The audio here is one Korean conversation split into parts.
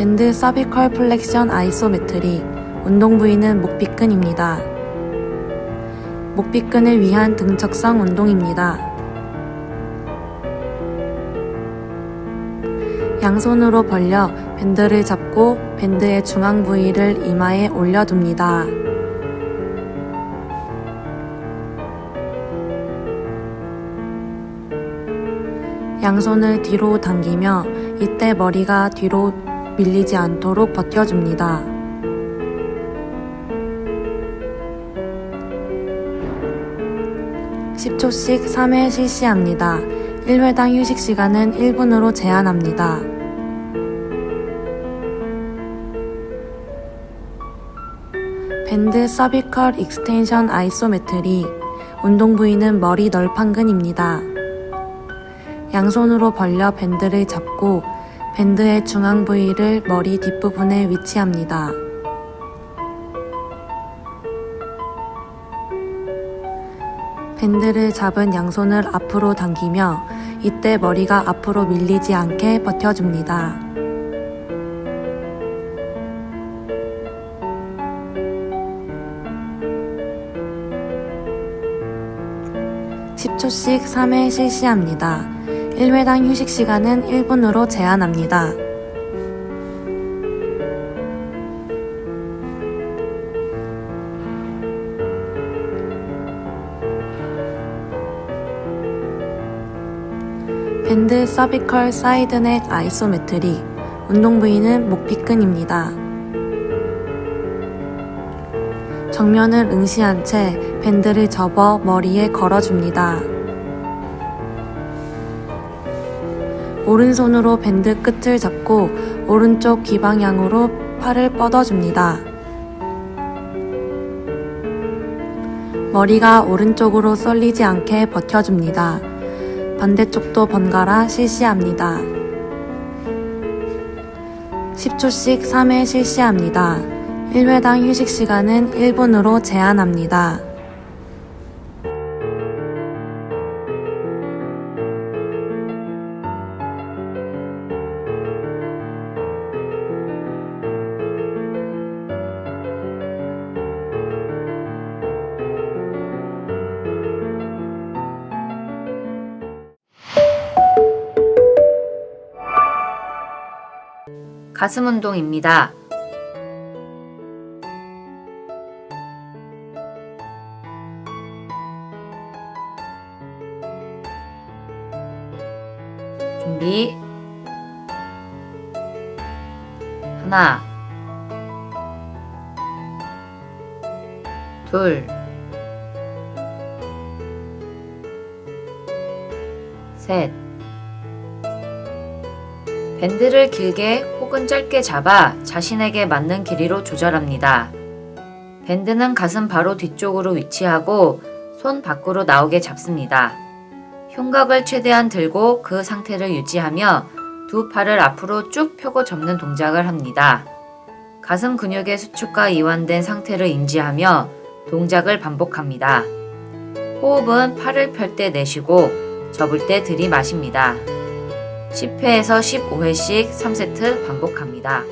밴드 서비컬 플렉션 아이소메트리, 운동 부위는 목비근입니다. 목비근을 위한 등척성 운동입니다. 양손으로 벌려 밴드를 잡고 밴드의 중앙 부위를 이마에 올려둡니다. 양손을 뒤로 당기며 이때 머리가 뒤로 밀리지 않도록 버텨줍니다. (10초씩) 3회 실시합니다. 1회당 휴식 시간은 1분으로 제한합니다. 밴드 서비컬 익스텐션 아이소메트리, 운동 부위는 머리 널판근입니다. 양손으로 벌려 밴드를 잡고 밴드의 중앙 부위를 머리 뒷부분에 위치합니다. 밴드를 잡은 양손을 앞으로 당기며 이때 머리가 앞으로 밀리지 않게 버텨줍니다. (10초씩) 3회 실시합니다. 1회당 휴식 시간은 1분으로 제한합니다. 밴드 서비컬 사이드넥 아이소메트리, 운동 부위는 목비근입니다. 정면을 응시한 채 밴드를 접어 머리에 걸어줍니다. 오른손으로 밴드 끝을 잡고 오른쪽 귀 방향으로 팔을 뻗어줍니다. 머리가 오른쪽으로 쏠리지 않게 버텨줍니다. 반대쪽도 번갈아 실시합니다. 10초씩 3회 실시합니다. 1회당 휴식 시간은 1분으로 제한합니다. 가슴 운동입니다. 준비. 하나, 둘, 셋. 밴드를 길게 혹은 짧게 잡아 자신에게 맞는 길이로 조절합니다. 밴드는 가슴 바로 뒤쪽으로 위치하고 손 밖으로 나오게 잡습니다. 흉곽을 최대한 들고 그 상태를 유지하며 두 팔을 앞으로 쭉 펴고 접는 동작을 합니다. 가슴 근육의 수축과 이완된 상태를 인지하며 동작을 반복합니다. 호흡은 팔을 펼 때 내쉬고 접을 때 들이마십니다. 10회에서 15회씩 3세트 반복합니다.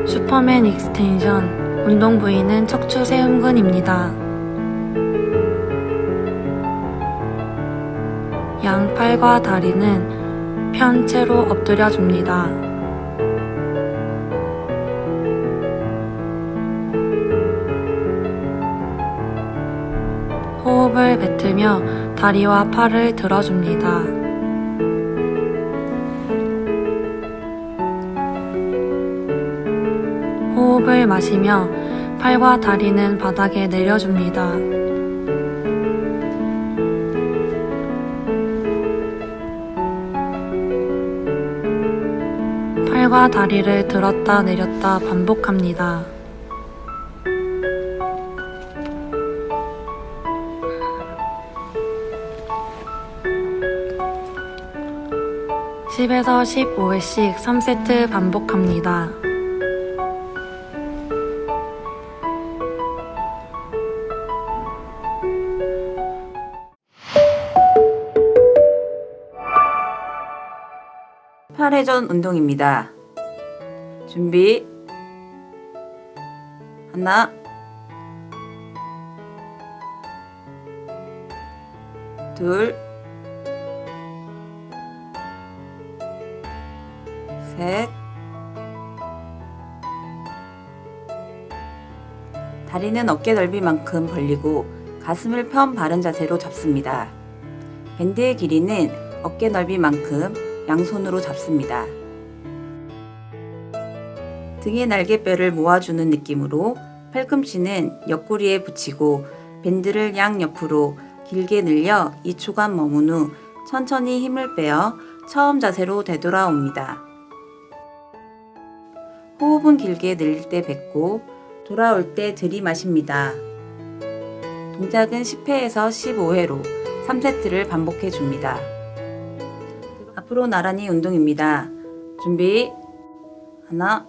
슈퍼맨 익스텐션, 운동 부위는 척추 세움근입니다. 양 팔과 다리는 편 채로 엎드려 줍니다. 호흡을 뱉으며 다리와 팔을 들어줍니다. 호흡을 마시며 팔과 다리는 바닥에 내려줍니다. 팔과 다리를 들었다 내렸다 반복합니다. (10에서 15회씩) 3세트 반복합니다. 팔회전 운동입니다. 준비. 하나, 둘, 셋. 다리는 어깨 넓이만큼 벌리고 가슴을 편 바른 자세로 잡습니다. 밴드의 길이는 어깨 넓이만큼 양손으로 잡습니다. 등의 날개뼈를 모아주는 느낌으로 팔꿈치는 옆구리에 붙이고 밴드를 양옆으로 길게 늘려 2초간 머문 후 천천히 힘을 빼어 처음 자세로 되돌아옵니다. 호흡은 길게 늘릴 때 뱉고 돌아올 때 들이마십니다. 동작은 10회에서 15회로 3세트를 반복해 줍니다. 앞으로 나란히 운동입니다. 준비. 하나,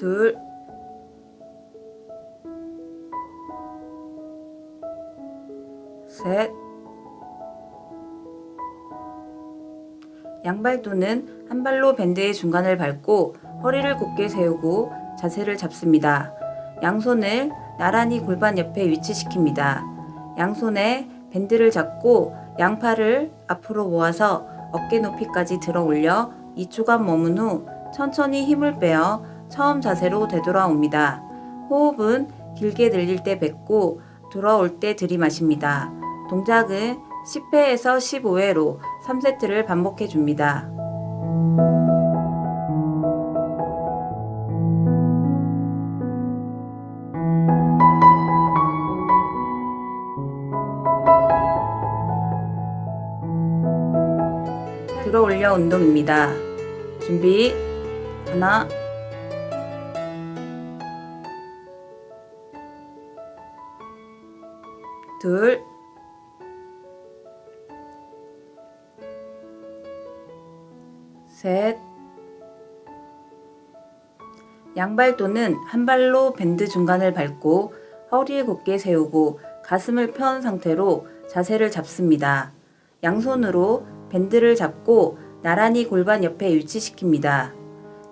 둘, 셋. 양발도는 한 발로 밴드의 중간을 밟고 허리를 곧게 세우고 자세를 잡습니다. 양손을 나란히 골반 옆에 위치시킵니다. 양손에 밴드를 잡고 양팔을 앞으로 모아서 어깨 높이까지 들어 올려 2초간 머문 후 천천히 힘을 빼어 처음 자세로 되돌아옵니다. 호흡은 길게 늘릴 때 뱉고 돌아올 때 들이마십니다. 동작은 10회에서 15회로 3세트를 반복해 줍니다. 들어 올려 운동입니다. 준비. 하나, 둘, 셋. 양발도는 한 발로 밴드 중간을 밟고 허리를 곧게 세우고 가슴을 편 상태로 자세를 잡습니다. 양손으로 밴드를 잡고 나란히 골반 옆에 위치시킵니다.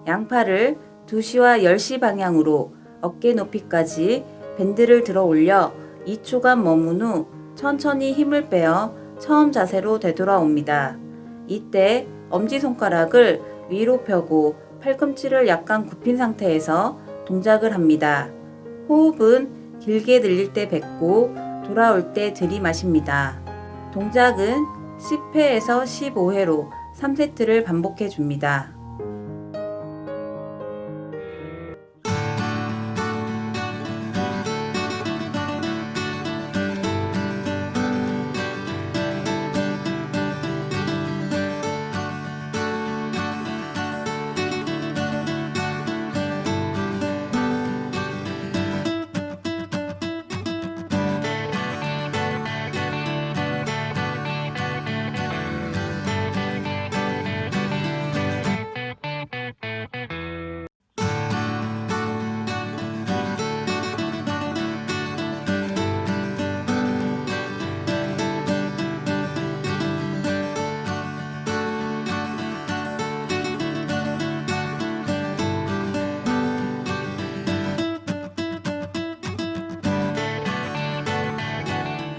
양팔을 2시와 10시 방향으로 어깨 높이까지 밴드를 들어 올려 2초간 머문 후 천천히 힘을 빼어 처음 자세로 되돌아옵니다. 이때 엄지손가락을 위로 펴고 팔꿈치를 약간 굽힌 상태에서 동작을 합니다. 호흡은 길게 늘릴 때 뱉고 돌아올 때 들이마십니다. 동작은 10회에서 15회로 3세트를 반복해 줍니다.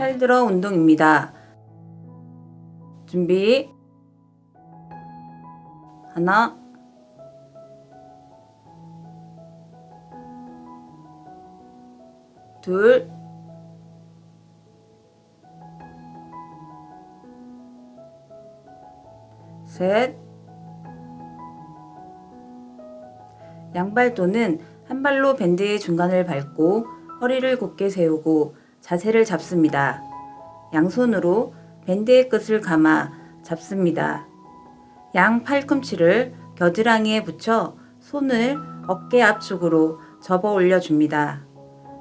팔 들어 운동입니다. 준비. 하나, 둘, 셋. 양발도는 한 발로 밴드의 중간을 밟고 허리를 곧게 세우고 자세를 잡습니다. 양손으로 밴드의 끝을 감아 잡습니다. 양 팔꿈치를 겨드랑이에 붙여 손을 어깨 앞쪽으로 접어 올려줍니다.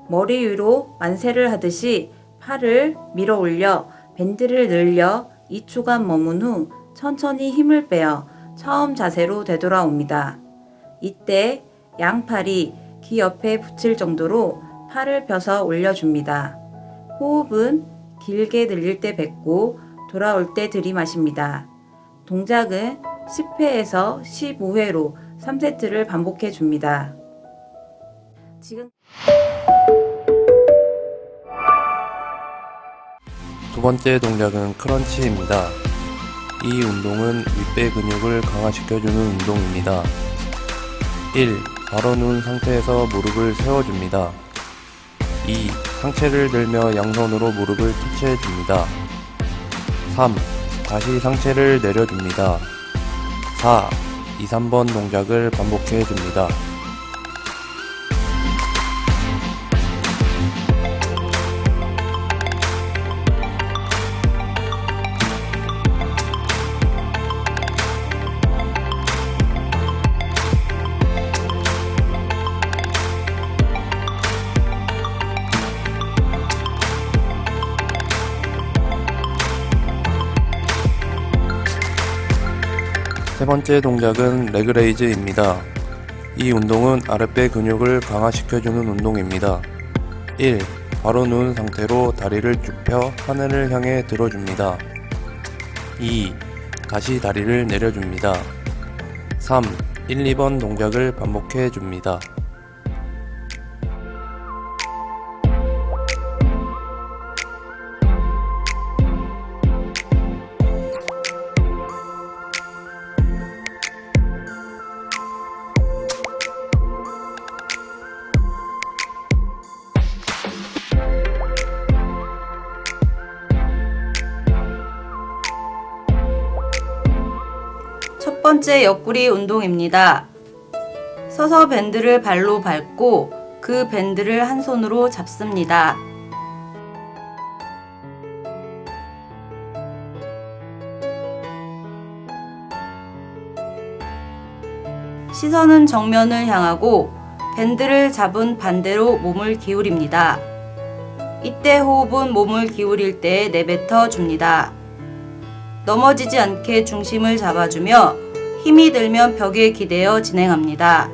머리 위로 만세를 하듯이 팔을 밀어 올려 밴드를 늘려 2초간 머문 후 천천히 힘을 빼어 처음 자세로 되돌아옵니다. 이때 양팔이 귀 옆에 붙일 정도로 팔을 펴서 올려줍니다. 호흡은 길게 늘릴 때 뱉고 돌아올 때 들이마십니다. 동작은 10회에서 15회로 3세트를 반복해 줍니다. 지금 두 번째 동작은 크런치입니다. 이 운동은 윗배 근육을 강화시켜주는 운동입니다. 1. 바로 누운 상태에서 무릎을 세워줍니다. 2. 상체를 들며 양손으로 무릎을 터치해줍니다. 3. 다시 상체를 내려줍니다. 4. 2, 3번 동작을 반복해줍니다. 세 번째 동작은 레그레이즈입니다. 이 운동은 아랫배 근육을 강화시켜주는 운동입니다. 1. 바로 누운 상태로 다리를 쭉 펴 하늘을 향해 들어줍니다. 2. 다시 다리를 내려줍니다. 3. 1, 2번 동작을 반복해 줍니다. 첫 번째 옆구리 운동입니다. 서서 밴드를 발로 밟고 그 밴드를 한 손으로 잡습니다. 시선은 정면을 향하고 밴드를 잡은 반대로 몸을 기울입니다. 이때 호흡은 몸을 기울일 때 내뱉어 줍니다. 넘어지지 않게 중심을 잡아주며 힘이 들면 벽에 기대어 진행합니다.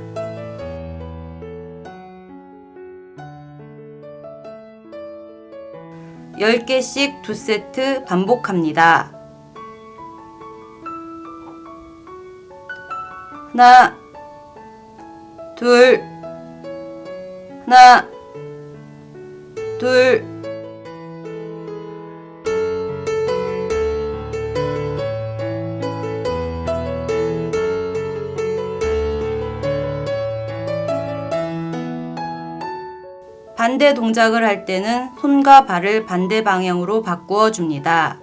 (10개씩) 2세트 반복합니다. 하나, 둘, 하나, 둘, 반대 동작을 할 때는 손과 발을 반대 방향으로 바꾸어 줍니다.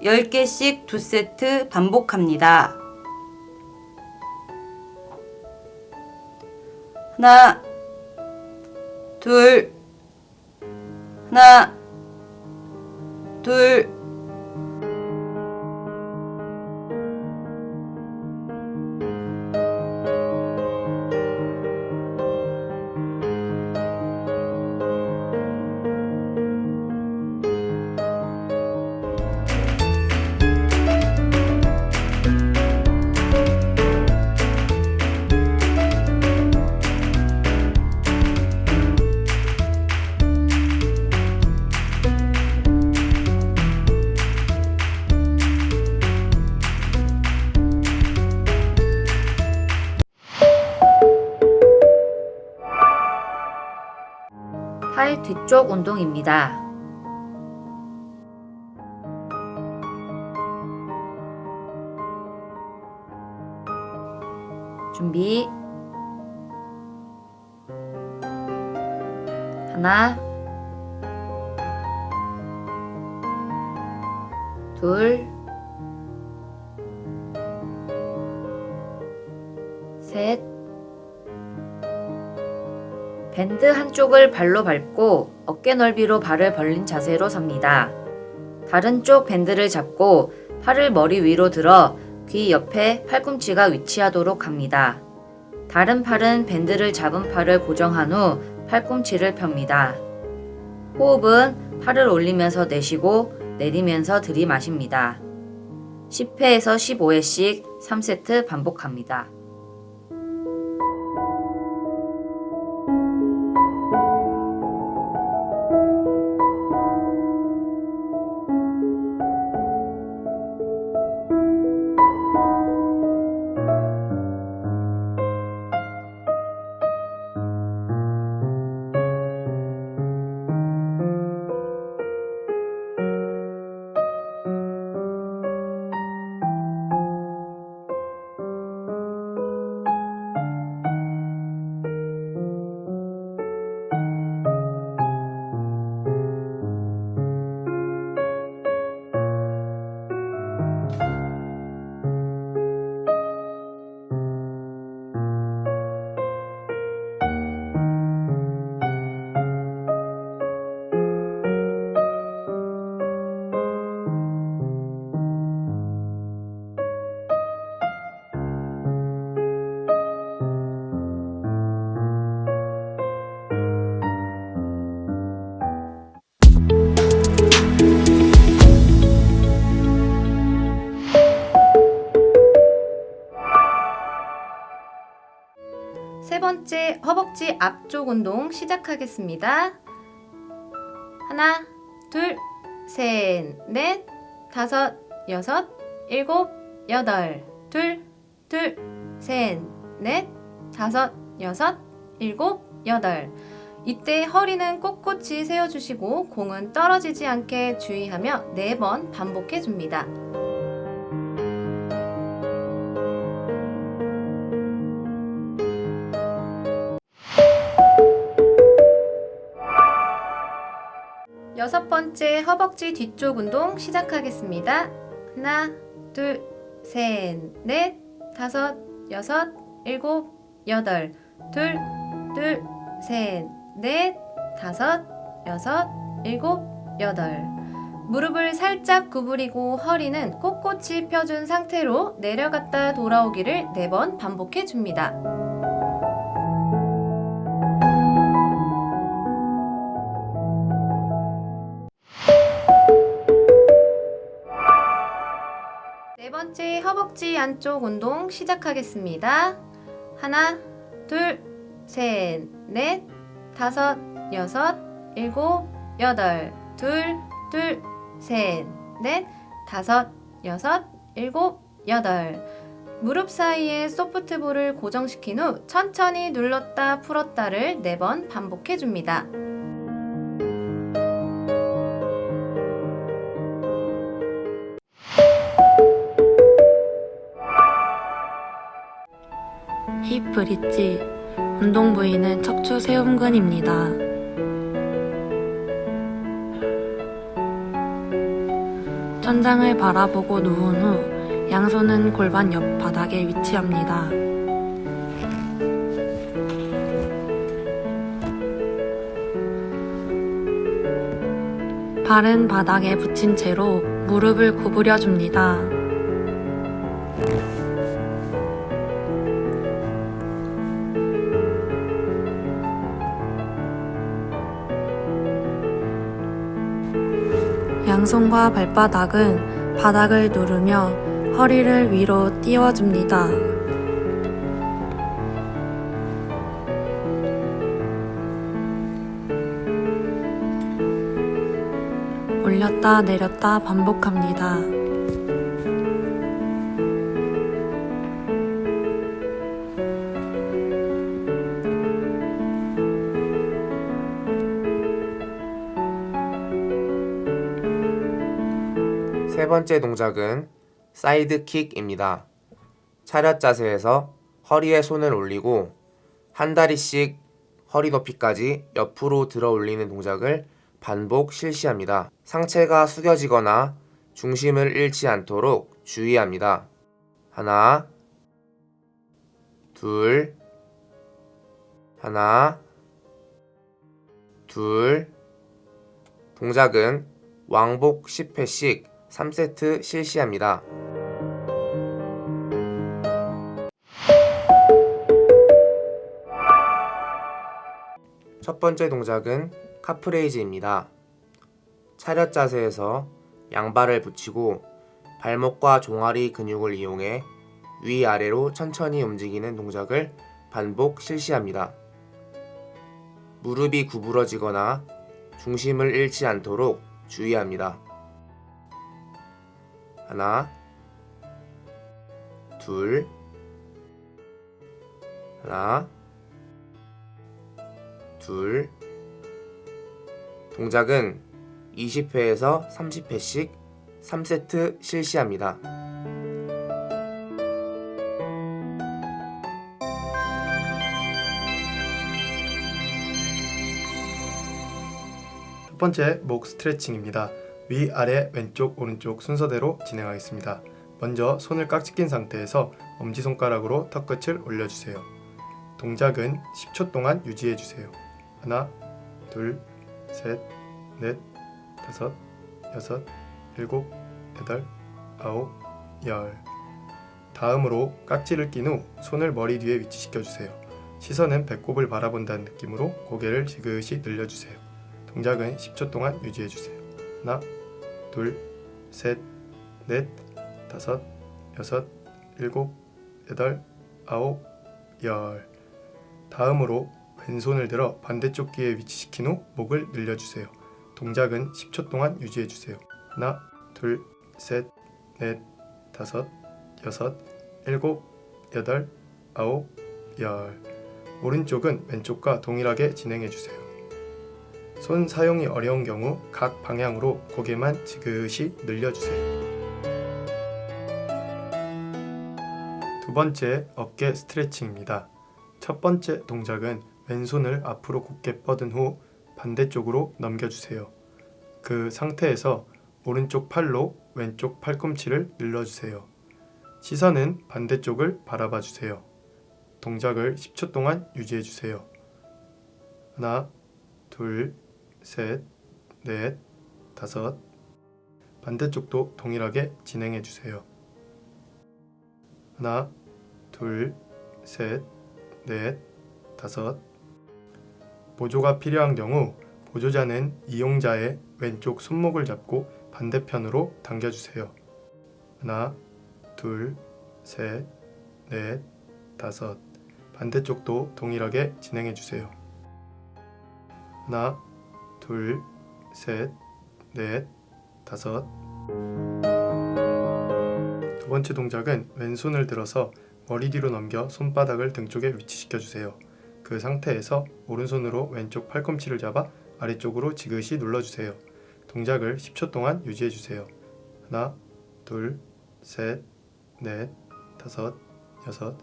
(10개씩) 2세트 반복합니다. 하나, 둘, 하나, 둘, 팔 뒤쪽 운동입니다. 준비. 하나, 둘, 셋, 밴드 한쪽을 발로 밟고 어깨 넓이로 발을 벌린 자세로 섭니다. 다른 쪽 밴드를 잡고 팔을 머리 위로 들어 귀 옆에 팔꿈치가 위치하도록 합니다. 다른 팔은 밴드를 잡은 팔을 고정한 후 팔꿈치를 펴니다. 호흡은 팔을 올리면서 내쉬고 내리면서 들이마십니다. 10회에서 15회씩 3세트 반복합니다. 세 번째 허벅지 앞쪽 운동 시작하겠습니다. 하나, 둘, 셋, 넷, 다섯, 여섯, 일곱, 여덟. 둘, 둘, 셋, 넷, 다섯, 여섯, 일곱, 여덟. 이때 허리는 꼿꼿이 세워주시고 공은 떨어지지 않게 주의하며 4번 반복해줍니다. 여섯 번째 허벅지 뒤쪽 운동 시작하겠습니다. 하나, 둘, 셋, 넷, 다섯, 여섯, 일곱, 여덟. 둘, 둘, 셋, 넷, 다섯, 여섯, 일곱, 여덟. 무릎을 살짝 구부리고 허리는 꼿꼿이 펴준 상태로 내려갔다 돌아오기를 4번 반복해 줍니다. 네 번째 허벅지 안쪽 운동 시작하겠습니다. 하나, 둘, 셋, 넷, 다섯, 여섯, 일곱, 여덟. 둘, 둘, 셋, 넷, 다섯, 여섯, 일곱, 여덟. 무릎 사이에 소프트볼을 고정시킨 후 천천히 눌렀다 풀었다를 4번 반복해 줍니다. 힙 브릿지. 운동 부위는 척추 세움근입니다. 천장을 바라보고 누운 후 양손은 골반 옆 바닥에 위치합니다. 발은 바닥에 붙인 채로 무릎을 구부려 줍니다. 양손과 발바닥은 바닥을 누르며 허리를 위로 띄워줍니다. 올렸다 내렸다 반복합니다. 세 번째 동작은 사이드킥입니다. 차렷 자세에서 허리에 손을 올리고 한 다리씩 허리 높이까지 옆으로 들어 올리는 동작을 반복 실시합니다. 상체가 숙여지거나 중심을 잃지 않도록 주의합니다. 하나, 둘, 하나, 둘. 동작은 왕복 10회씩 3세트 실시합니다. 첫 번째 동작은 카프레이즈입니다. 차렷 자세에서 양발을 붙이고 발목과 종아리 근육을 이용해 위아래로 천천히 움직이는 동작을 반복 실시합니다. 무릎이 구부러지거나 중심을 잃지 않도록 주의합니다. 하나, 둘, 하나, 둘. 동작은 20회에서 30회씩 3세트 실시합니다. 첫 번째 목 스트레칭입니다. 위아래 왼쪽 오른쪽 순서대로 진행하겠습니다. 먼저 손을 깍지 낀 상태에서 엄지손가락으로 턱끝을 올려주세요. 동작은 10초 동안 유지해주세요. 하나, 둘, 셋, 넷, 다섯, 여섯, 일곱, 여덟, 아홉, 열. 다음으로 깍지를 낀 후 손을 머리 뒤에 위치시켜주세요. 시선은 배꼽을 바라본다는 느낌으로 고개를 지그시 늘려주세요. 동작은 10초 동안 유지해주세요. 하나, 둘, 셋, 넷, 다섯, 여섯, 일곱, 여덟, 아홉, 열. 다음으로 왼손을 들어 반대쪽 귀에 위치시킨 후 목을 늘려주세요. 동작은 10초 동안 유지해주세요. 하나, 둘, 셋, 넷, 다섯, 여섯, 일곱, 여덟, 아홉, 열. 오른쪽은 왼쪽과 동일하게 진행해주세요. 손 사용이 어려운 경우 각 방향으로 고개만 지그시 늘려주세요. 두 번째 어깨 스트레칭입니다. 첫 번째 동작은 왼손을 앞으로 곧게 뻗은 후 반대쪽으로 넘겨주세요. 그 상태에서 오른쪽 팔로 왼쪽 팔꿈치를 눌러주세요. 시선은 반대쪽을 바라봐주세요. 동작을 10초 동안 유지해주세요. 하나, 둘, 셋, 넷, 다섯. 반대쪽도 동일하게 진행해주세요. 하나, 둘, 셋, 넷, 다섯. 보조가 필요한 경우 보조자는 이용자의 왼쪽 손목을 잡고 반대편으로 당겨주세요. 하나, 둘, 셋, 넷, 다섯. 반대쪽도 동일하게 진행해주세요. 하나, 둘, 셋, 넷, 다섯. 두 번째 동작은 왼손을 들어서 머리 뒤로 넘겨 손바닥을 등 쪽에 위치시켜주세요. 그 상태에서 오른손으로 왼쪽 팔꿈치를 잡아 아래쪽으로 지그시 눌러주세요. 동작을 10초 동안 유지해주세요. 하나, 둘, 셋, 넷, 다섯, 여섯,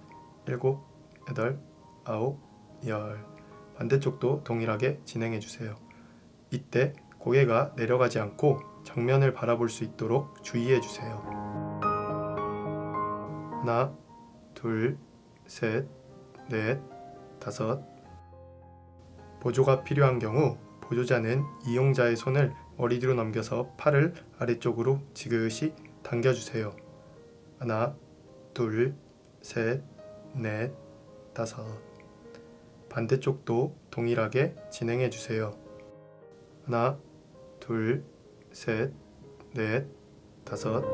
일곱, 여덟, 아홉, 열. 반대쪽도 동일하게 진행해주세요. 이때 고개가 내려가지 않고 정면을 바라볼 수 있도록 주의해주세요. 하나, 둘, 셋, 넷, 다섯. 보조가 필요한 경우 보조자는 이용자의 손을 머리 뒤로 넘겨서 팔을 아래쪽으로 지그시 당겨주세요. 하나, 둘, 셋, 넷, 다섯. 반대쪽도 동일하게 진행해주세요. 하나, 둘, 셋, 넷, 다섯.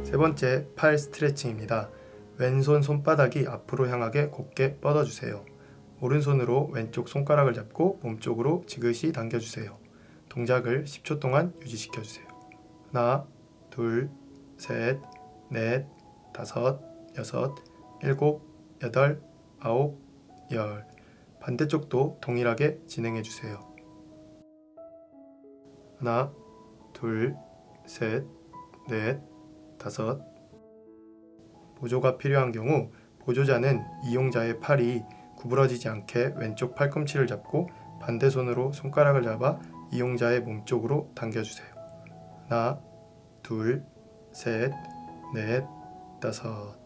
세 번째 팔 스트레칭입니다. 왼손 손바닥이 앞으로 향하게 곧게 뻗어주세요. 오른손으로 왼쪽 손가락을 잡고 몸쪽으로 지그시 당겨주세요. 동작을 10초 동안 유지시켜주세요. 하나, 둘, 셋, 넷, 다섯, 여섯, 일곱, 여덟, 아홉, 열. 반대쪽도 동일하게 진행해주세요. 하나, 둘, 셋, 넷, 다섯. 보조가 필요한 경우 보조자는 이용자의 팔이 구부러지지 않게 왼쪽 팔꿈치를 잡고 반대 손으로 손가락을 잡아 이용자의 몸쪽으로 당겨주세요. 하나, 둘, 셋, 넷, 다섯.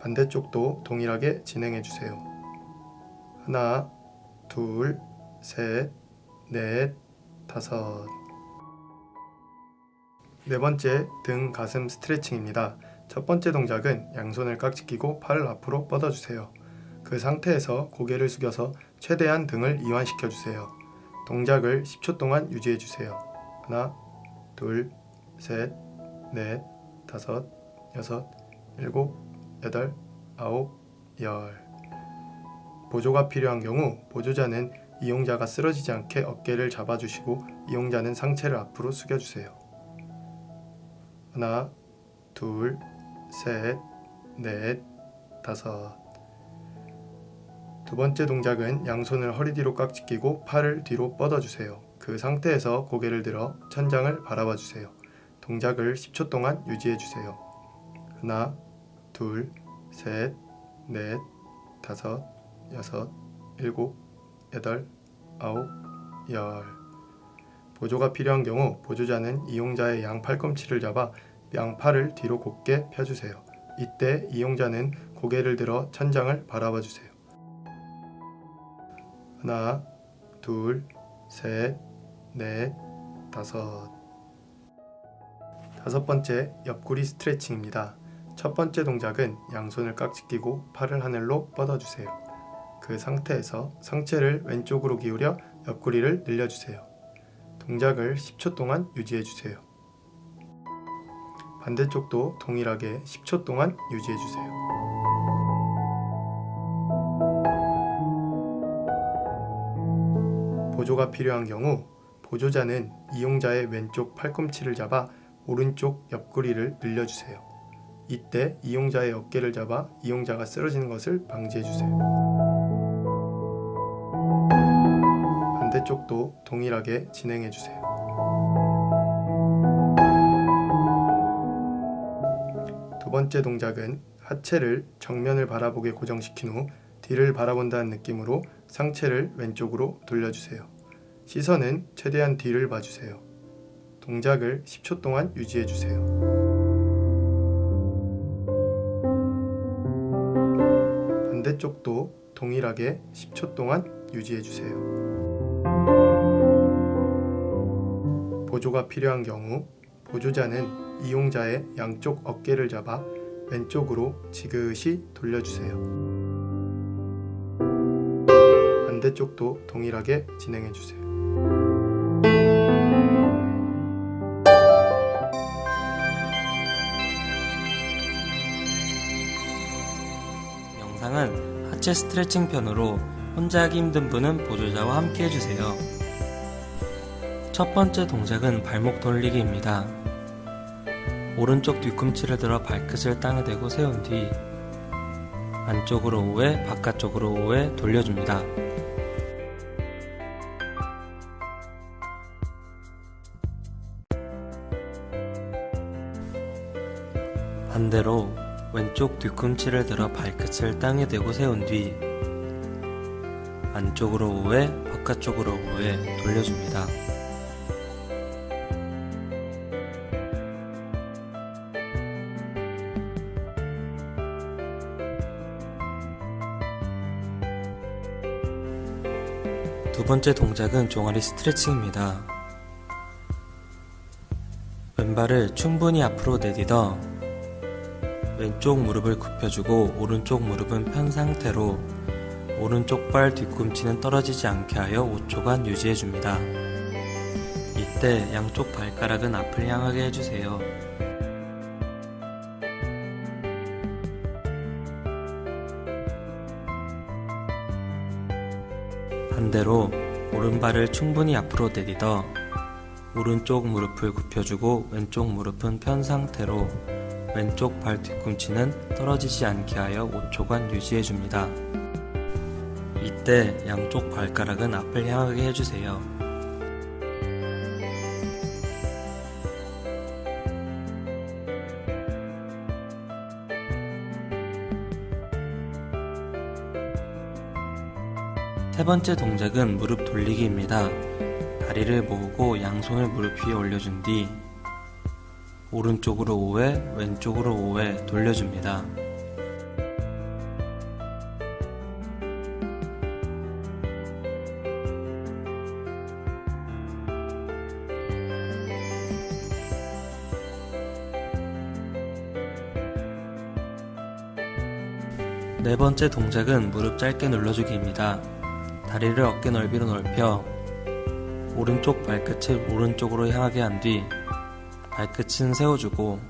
반대쪽도 동일하게 진행해주세요. 하나, 둘, 셋, 넷, 다섯. 네 번째, 등, 가슴 스트레칭입니다. 첫 번째 동작은 양손을 깍지 끼고 팔을 앞으로 뻗어주세요. 그 상태에서 고개를 숙여서 최대한 등을 이완시켜주세요. 동작을 10초 동안 유지해주세요. 하나, 둘, 셋, 넷, 다섯, 여섯, 일곱, 여덟, 아홉, 열. 보조가 필요한 경우 보조자는 이용자가 쓰러지지 않게 어깨를 잡아주시고 이용자는 상체를 앞으로 숙여주세요. 하나, 둘, 셋, 넷, 다섯. 두 번째 동작은 양손을 허리 뒤로 깍지 끼고 팔을 뒤로 뻗어주세요. 그 상태에서 고개를 들어 천장을 바라봐 주세요. 동작을 10초 동안 유지해주세요. 하나, 둘, 셋, 넷, 다섯, 여섯, 일곱, 여덟, 아홉, 열. 보조가 필요한 경우 보조자는 이용자의 양 팔꿈치를 잡아 양팔을 뒤로 곧게 펴주세요. 이때 이용자는 고개를 들어 천장을 바라봐 주세요. 하나, 둘, 셋, 넷, 다섯. 다섯 번째, 옆구리 스트레칭입니다. 첫 번째 동작은 양손을 깍지 끼고 팔을 하늘로 뻗어주세요. 그 상태에서 상체를 왼쪽으로 기울여 옆구리를 늘려주세요. 동작을 10초 동안 유지해주세요. 반대쪽도 동일하게 10초 동안 유지해주세요. 보조가 필요한 경우 보조자는 이용자의 왼쪽 팔꿈치를 잡아 오른쪽 옆구리를 늘려주세요. 이때 이용자의 어깨를 잡아 이용자가 쓰러지는 것을 방지해주세요. 반대쪽도 동일하게 진행해주세요. 두 번째 동작은 하체를 정면을 바라보게 고정시킨 후 뒤를 바라본다는 느낌으로 상체를 왼쪽으로 돌려주세요. 시선은 최대한 뒤를 봐주세요. 동작을 10초 동안 유지해주세요. 반대쪽도 동일하게 10초 동안 유지해주세요. 보조가 필요한 경우 보조자는 이용자의 양쪽 어깨를 잡아 왼쪽으로 지그시 돌려주세요. 반대쪽도 동일하게 진행해주세요. 영상은 하체 스트레칭 편으로 혼자 하기 힘든 분은 보조자와 함께 해주세요. 첫 번째 동작은 발목 돌리기입니다. 오른쪽 뒤꿈치를 들어 발끝을 땅에 대고 세운 뒤 안쪽으로 5회, 바깥쪽으로 5회 돌려줍니다. 반대로 왼쪽 뒤꿈치를 들어 발끝을 땅에 대고 세운 뒤 안쪽으로 5회, 바깥쪽으로 5회 돌려줍니다. 두 번째 동작은 종아리 스트레칭입니다. 왼발을 충분히 앞으로 내딛어 왼쪽 무릎을 굽혀주고 오른쪽 무릎은 편 상태로 오른쪽 발 뒤꿈치는 떨어지지 않게 하여 5초간 유지해줍니다. 이때 양쪽 발가락은 앞을 향하게 해주세요. 반대로 오른발을 충분히 앞으로 내딛어 오른쪽 무릎을 굽혀주고 왼쪽 무릎은 편 상태로 왼쪽 발 뒤꿈치는 떨어지지 않게 하여 5초간 유지해줍니다. 이때 양쪽 발가락은 앞을 향하게 해주세요. 세 번째 동작은 무릎 돌리기입니다. 다리를 모으고 양손을 무릎 위에 올려준 뒤 오른쪽으로 5회, 왼쪽으로 5회 돌려줍니다. 네 번째 동작은 무릎 짧게 눌러주기입니다. 다리를 어깨 넓이로 넓혀 오른쪽 발끝을 오른쪽으로 향하게 한 뒤 발끝은 세워주고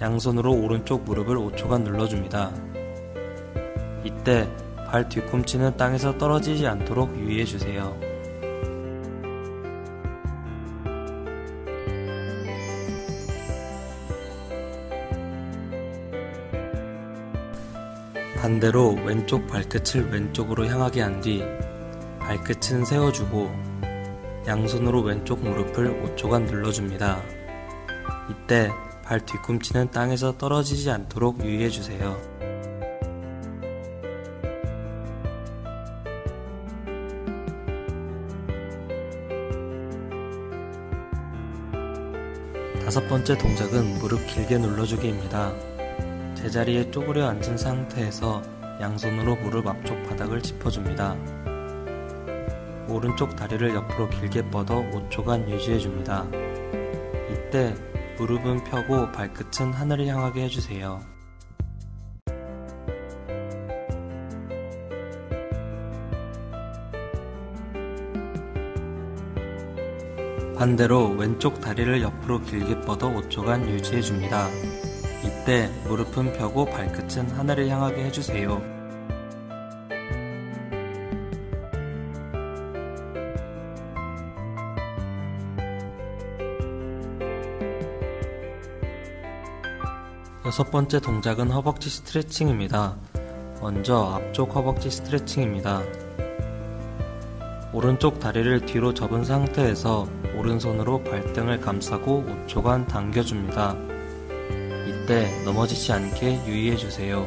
양손으로 오른쪽 무릎을 5초간 눌러줍니다. 이때 발 뒤꿈치는 땅에서 떨어지지 않도록 유의해주세요. 반대로 왼쪽 발끝을 왼쪽으로 향하게 한 뒤 발끝은 세워주고 양손으로 왼쪽 무릎을 5초간 눌러줍니다. 이때 발 뒤꿈치는 땅에서 떨어지지 않도록 유의해주세요. 다섯 번째 동작은 무릎 길게 눌러주기입니다. 제자리에 쪼그려 앉은 상태에서 양손으로 무릎 앞쪽 바닥을 짚어줍니다. 오른쪽 다리를 옆으로 길게 뻗어 5초간 유지해줍니다. 이때 무릎은 펴고 발끝은 하늘을 향하게 해주세요. 반대로 왼쪽 다리를 옆으로 길게 뻗어 5초간 유지해줍니다. 이때 무릎은 펴고 발끝은 하늘을 향하게 해주세요. 여섯 번째 동작은 허벅지 스트레칭입니다. 먼저 앞쪽 허벅지 스트레칭입니다. 오른쪽 다리를 뒤로 접은 상태에서 오른손으로 발등을 감싸고 5초간 당겨줍니다. 이때 넘어지지 않게 유의해주세요.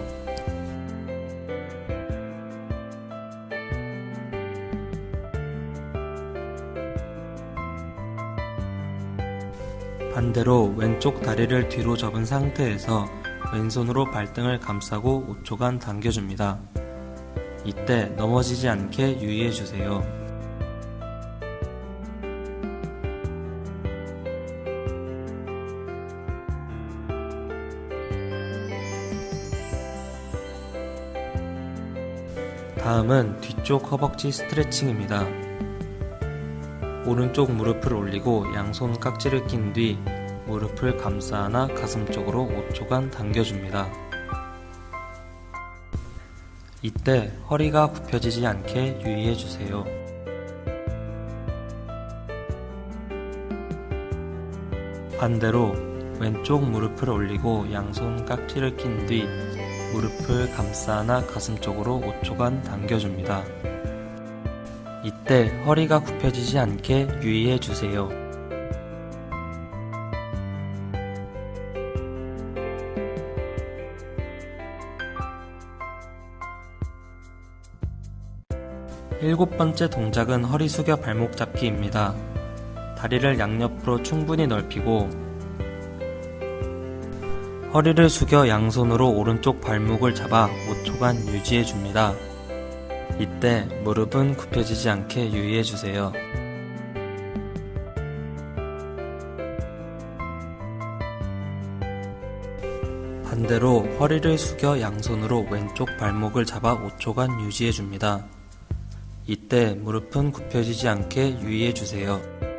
반대로 왼쪽 다리를 뒤로 접은 상태에서 왼손으로 발등을 감싸고 5초간 당겨줍니다. 이때 넘어지지 않게 유의해주세요. 다음은 뒤쪽 허벅지 스트레칭입니다. 오른쪽 무릎을 올리고 양손 깍지를 낀 뒤 무릎을 감싸 안아 가슴 쪽으로 5초간 당겨줍니다. 이때 허리가 굽혀지지 않게 유의해주세요. 반대로 왼쪽 무릎을 올리고 양손 깍지를 낀 뒤 무릎을 감싸 안아 가슴 쪽으로 5초간 당겨줍니다. 이때 허리가 굽혀지지 않게 유의해주세요. 일곱 번째 동작은 허리 숙여 발목 잡기입니다. 다리를 양옆으로 충분히 넓히고 허리를 숙여 양손으로 오른쪽 발목을 잡아 5초간 유지해줍니다. 이때 무릎은 굽혀지지 않게 유의해주세요. 반대로 허리를 숙여 양손으로 왼쪽 발목을 잡아 5초간 유지해줍니다. 이때 무릎은 굽혀지지 않게 유의해주세요.